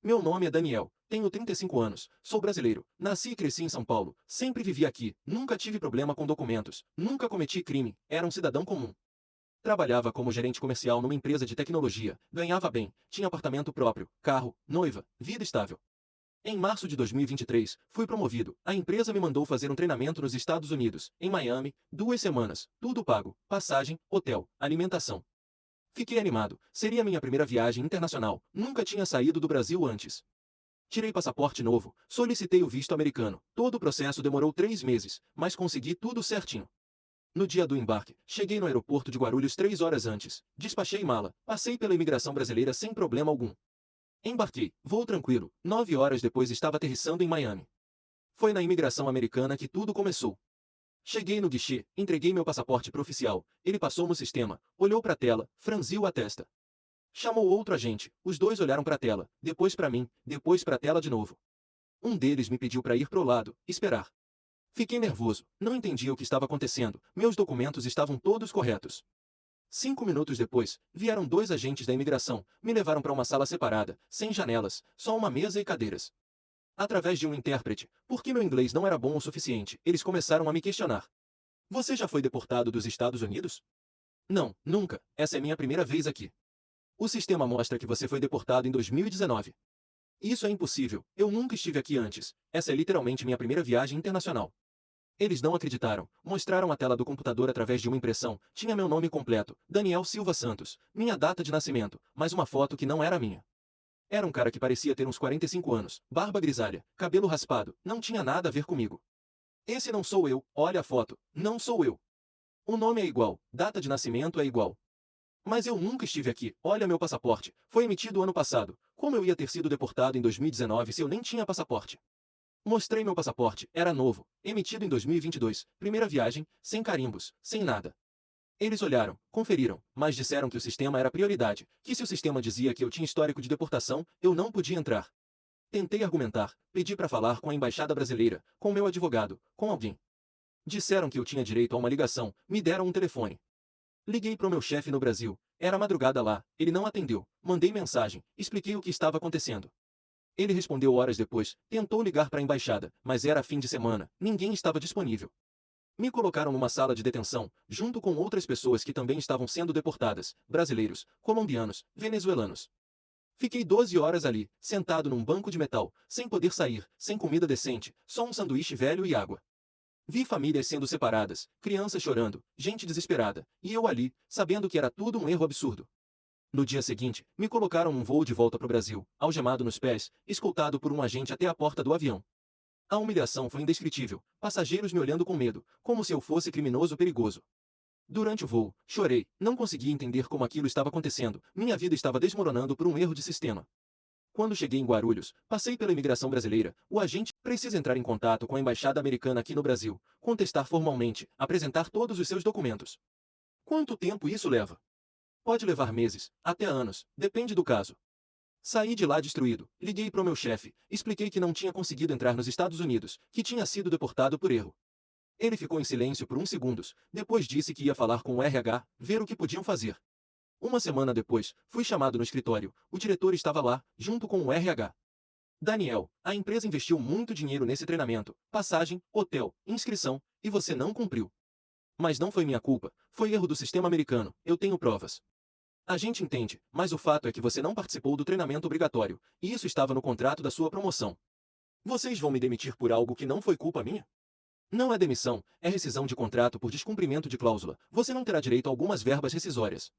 Meu nome é Daniel, tenho 35 anos, sou brasileiro, nasci e cresci em São Paulo, sempre vivi aqui, nunca tive problema com documentos, nunca cometi crime, era um cidadão comum. Trabalhava como gerente comercial numa empresa de tecnologia, ganhava bem, tinha apartamento próprio, carro, noiva, vida estável. Em março de 2023, fui promovido. A empresa me mandou fazer um treinamento nos Estados Unidos, em Miami, 2 semanas, tudo pago, passagem, hotel, alimentação. Fiquei animado, seria minha primeira viagem internacional, nunca tinha saído do Brasil antes. Tirei passaporte novo, solicitei o visto americano, todo o processo demorou 3 meses, mas consegui tudo certinho. No dia do embarque, cheguei no aeroporto de Guarulhos 3 horas antes, despachei mala, passei pela imigração brasileira sem problema algum. Embarquei, voo tranquilo, 9 horas depois estava aterrissando em Miami. Foi na imigração americana que tudo começou. Cheguei no guichê, entreguei meu passaporte pro oficial, ele passou no sistema, olhou para a tela, franziu a testa. Chamou outro agente, os dois olharam para a tela, depois para mim, depois para a tela de novo. Um deles me pediu para ir pro lado, esperar. Fiquei nervoso, não entendia o que estava acontecendo, meus documentos estavam todos corretos. 5 minutos depois, vieram dois agentes da imigração, me levaram para uma sala separada, sem janelas, só uma mesa e cadeiras. Através de um intérprete, porque meu inglês não era bom o suficiente, eles começaram a me questionar. Você já foi deportado dos Estados Unidos? Não, nunca, essa é minha primeira vez aqui. O sistema mostra que você foi deportado em 2019. Isso é impossível, eu nunca estive aqui antes, essa é literalmente minha primeira viagem internacional. Eles não acreditaram, mostraram a tela do computador através de uma impressão, tinha meu nome completo, Daniel Silva Santos, minha data de nascimento, mas uma foto que não era minha. Era um cara que parecia ter uns 45 anos, barba grisalha, cabelo raspado, não tinha nada a ver comigo. Esse não sou eu, olha a foto, não sou eu. O nome é igual, data de nascimento é igual. Mas eu nunca estive aqui, olha meu passaporte, foi emitido ano passado, como eu ia ter sido deportado em 2019 se eu nem tinha passaporte? Mostrei meu passaporte, era novo, emitido em 2022, primeira viagem, sem carimbos, sem nada. Eles olharam, conferiram, mas disseram que o sistema era prioridade, que se o sistema dizia que eu tinha histórico de deportação, eu não podia entrar. Tentei argumentar, pedi para falar com a embaixada brasileira, com meu advogado, com alguém. Disseram que eu tinha direito a uma ligação, me deram um telefone. Liguei pro meu chefe no Brasil, era madrugada lá, ele não atendeu, mandei mensagem, expliquei o que estava acontecendo. Ele respondeu horas depois, tentou ligar para a embaixada, mas era fim de semana, ninguém estava disponível. Me colocaram numa sala de detenção, junto com outras pessoas que também estavam sendo deportadas, brasileiros, colombianos, venezuelanos. Fiquei 12 horas ali, sentado num banco de metal, sem poder sair, sem comida decente, só um sanduíche velho e água. Vi famílias sendo separadas, crianças chorando, gente desesperada, e eu ali, sabendo que era tudo um erro absurdo. No dia seguinte, me colocaram num voo de volta para o Brasil, algemado nos pés, escoltado por um agente até a porta do avião. A humilhação foi indescritível, passageiros me olhando com medo, como se eu fosse criminoso perigoso. Durante o voo, chorei, não conseguia entender como aquilo estava acontecendo, minha vida estava desmoronando por um erro de sistema. Quando cheguei em Guarulhos, passei pela imigração brasileira, o agente precisa entrar em contato com a embaixada americana aqui no Brasil, contestar formalmente, apresentar todos os seus documentos. Quanto tempo isso leva? Pode levar meses, até anos, depende do caso. Saí de lá destruído, liguei para o meu chefe, expliquei que não tinha conseguido entrar nos Estados Unidos, que tinha sido deportado por erro. Ele ficou em silêncio por uns segundos, depois disse que ia falar com o RH, ver o que podiam fazer. Uma semana depois, fui chamado no escritório, o diretor estava lá, junto com o RH. Daniel, a empresa investiu muito dinheiro nesse treinamento, passagem, hotel, inscrição, e você não cumpriu. Mas não foi minha culpa, foi erro do sistema americano, eu tenho provas. A gente entende, mas o fato é que você não participou do treinamento obrigatório, e isso estava no contrato da sua promoção. Vocês vão me demitir por algo que não foi culpa minha? Não é demissão, é rescisão de contrato por descumprimento de cláusula, você não terá direito a algumas verbas rescisórias.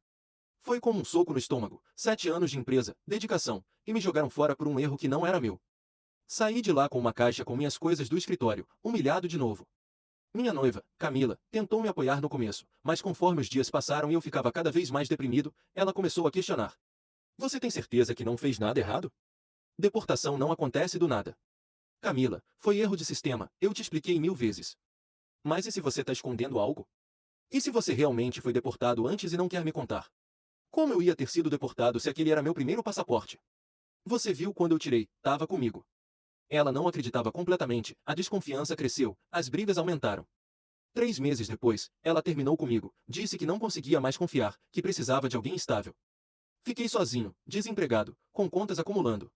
Foi como um soco no estômago, 7 anos de empresa, dedicação, e me jogaram fora por um erro que não era meu. Saí de lá com uma caixa com minhas coisas do escritório, humilhado de novo. Minha noiva, Camila, tentou me apoiar no começo, mas conforme os dias passaram e eu ficava cada vez mais deprimido, ela começou a questionar. Você tem certeza que não fez nada errado? Deportação não acontece do nada. Camila, foi erro de sistema, eu te expliquei 1000 vezes. Mas e se você está escondendo algo? E se você realmente foi deportado antes e não quer me contar? Como eu ia ter sido deportado se aquele era meu primeiro passaporte? Você viu quando eu tirei, tava comigo. Ela não acreditava completamente, a desconfiança cresceu, as brigas aumentaram. 3 meses depois, ela terminou comigo, disse que não conseguia mais confiar, que precisava de alguém estável. Fiquei sozinho, desempregado, com contas acumulando.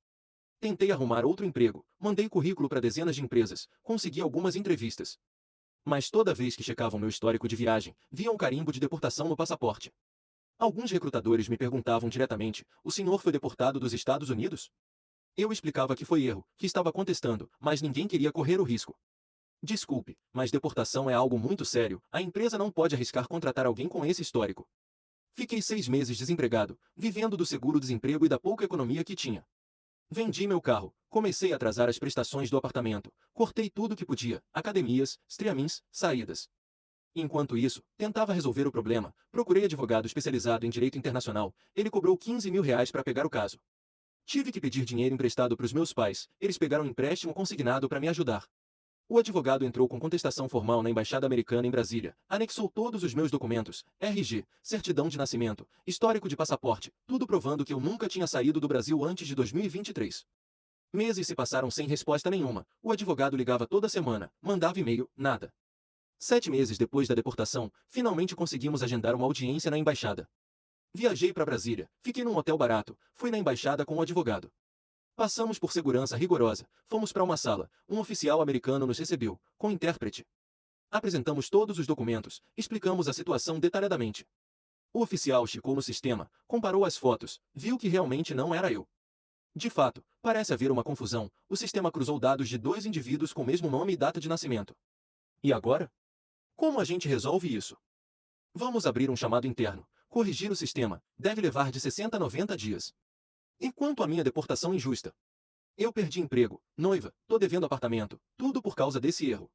Tentei arrumar outro emprego, mandei currículo para dezenas de empresas, consegui algumas entrevistas. Mas toda vez que checavam meu histórico de viagem, viam um carimbo de deportação no passaporte. Alguns recrutadores me perguntavam diretamente: o senhor foi deportado dos Estados Unidos? Eu explicava que foi erro, que estava contestando, mas ninguém queria correr o risco. Desculpe, mas deportação é algo muito sério, a empresa não pode arriscar contratar alguém com esse histórico. Fiquei 6 meses desempregado, vivendo do seguro-desemprego e da pouca economia que tinha. Vendi meu carro, comecei a atrasar as prestações do apartamento, cortei tudo que podia, academias, streamings, saídas. Enquanto isso, tentava resolver o problema, procurei advogado especializado em direito internacional, ele cobrou R$ 15.000 para pegar o caso. Tive que pedir dinheiro emprestado para os meus pais, eles pegaram um empréstimo consignado para me ajudar. O advogado entrou com contestação formal na Embaixada Americana em Brasília, anexou todos os meus documentos, RG, certidão de nascimento, histórico de passaporte, tudo provando que eu nunca tinha saído do Brasil antes de 2023. Meses se passaram sem resposta nenhuma, o advogado ligava toda semana, mandava e-mail, nada. 7 meses depois da deportação, finalmente conseguimos agendar uma audiência na embaixada. Viajei para Brasília, fiquei num hotel barato, fui na embaixada com o advogado. Passamos por segurança rigorosa, fomos para uma sala, um oficial americano nos recebeu, com intérprete. Apresentamos todos os documentos, explicamos a situação detalhadamente. O oficial checou no sistema, comparou as fotos, viu que realmente não era eu. De fato, parece haver uma confusão, o sistema cruzou dados de 2 indivíduos com o mesmo nome e data de nascimento. E agora? Como a gente resolve isso? Vamos abrir um chamado interno, corrigir o sistema, deve levar de 60 a 90 dias. E quanto à minha deportação injusta? Eu perdi emprego, noiva, tô devendo apartamento, tudo por causa desse erro.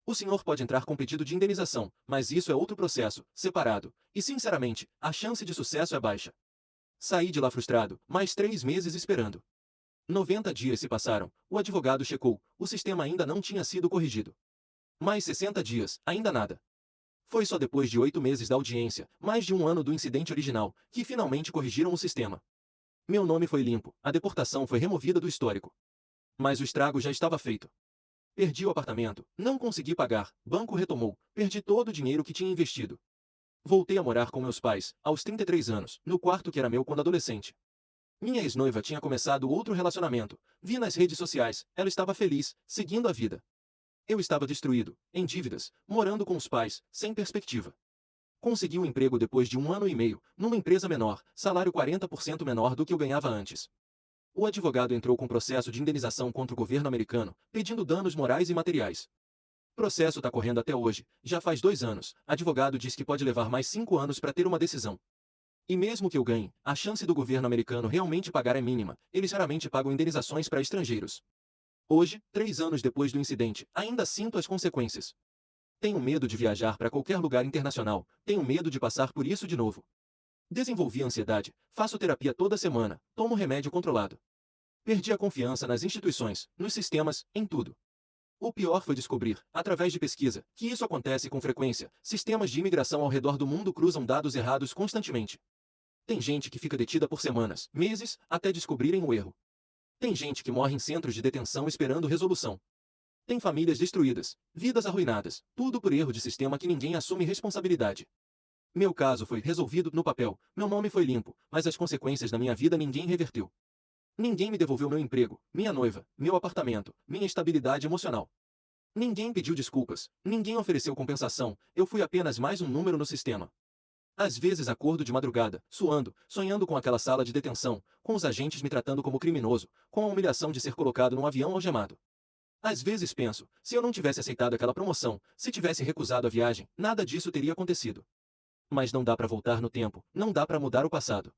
O senhor pode entrar com pedido de indenização, mas isso é outro processo, separado, e sinceramente, a chance de sucesso é baixa. Saí de lá frustrado, mais 3 meses esperando. 90 dias se passaram, o advogado checou, o sistema ainda não tinha sido corrigido. Mais 60 dias, ainda nada. Foi só depois de 8 meses da audiência, mais de um ano do incidente original, que finalmente corrigiram o sistema. Meu nome foi limpo, a deportação foi removida do histórico. Mas o estrago já estava feito. Perdi o apartamento, não consegui pagar, banco retomou, perdi todo o dinheiro que tinha investido. Voltei a morar com meus pais, aos 33 anos, no quarto que era meu quando adolescente. Minha ex-noiva tinha começado outro relacionamento, vi nas redes sociais, ela estava feliz, seguindo a vida. Eu estava destruído, em dívidas, morando com os pais, sem perspectiva. Consegui um emprego depois de 1 ano e meio, numa empresa menor, salário 40% menor do que eu ganhava antes. O advogado entrou com processo de indenização contra o governo americano, pedindo danos morais e materiais. Processo está correndo até hoje, já faz 2 anos, advogado diz que pode levar mais 5 anos para ter uma decisão. E mesmo que eu ganhe, a chance do governo americano realmente pagar é mínima, eles raramente pagam indenizações para estrangeiros. Hoje, 3 anos depois do incidente, ainda sinto as consequências. Tenho medo de viajar para qualquer lugar internacional, tenho medo de passar por isso de novo. Desenvolvi ansiedade, faço terapia toda semana, tomo remédio controlado. Perdi a confiança nas instituições, nos sistemas, em tudo. O pior foi descobrir, através de pesquisa, que isso acontece com frequência, sistemas de imigração ao redor do mundo cruzam dados errados constantemente. Tem gente que fica detida por semanas, meses, até descobrirem o erro. Tem gente que morre em centros de detenção esperando resolução. Tem famílias destruídas, vidas arruinadas, tudo por erro de sistema que ninguém assume responsabilidade. Meu caso foi resolvido no papel, meu nome foi limpo, mas as consequências da minha vida ninguém reverteu. Ninguém me devolveu meu emprego, minha noiva, meu apartamento, minha estabilidade emocional. Ninguém pediu desculpas, ninguém ofereceu compensação, eu fui apenas mais um número no sistema. Às vezes acordo de madrugada, suando, sonhando com aquela sala de detenção, com os agentes me tratando como criminoso, com a humilhação de ser colocado num avião algemado. Às vezes penso, se eu não tivesse aceitado aquela promoção, se tivesse recusado a viagem, nada disso teria acontecido. Mas não dá para voltar no tempo, não dá para mudar o passado.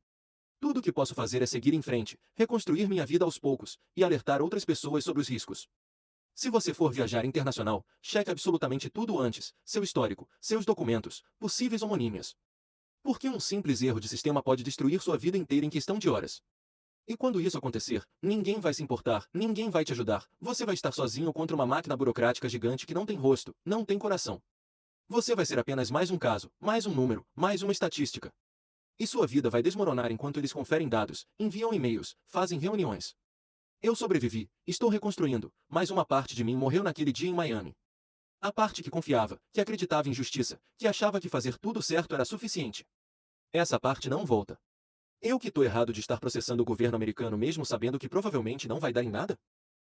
Tudo o que posso fazer é seguir em frente, reconstruir minha vida aos poucos, e alertar outras pessoas sobre os riscos. Se você for viajar internacional, cheque absolutamente tudo antes, seu histórico, seus documentos, possíveis homonímias. Porque um simples erro de sistema pode destruir sua vida inteira em questão de horas. E quando isso acontecer, ninguém vai se importar, ninguém vai te ajudar, você vai estar sozinho contra uma máquina burocrática gigante que não tem rosto, não tem coração. Você vai ser apenas mais um caso, mais um número, mais uma estatística. E sua vida vai desmoronar enquanto eles conferem dados, enviam e-mails, fazem reuniões. Eu sobrevivi, estou reconstruindo, mas uma parte de mim morreu naquele dia em Miami. A parte que confiava, que acreditava em justiça, que achava que fazer tudo certo era suficiente. Essa parte não volta. Eu que tô errado de estar processando o governo americano mesmo sabendo que provavelmente não vai dar em nada?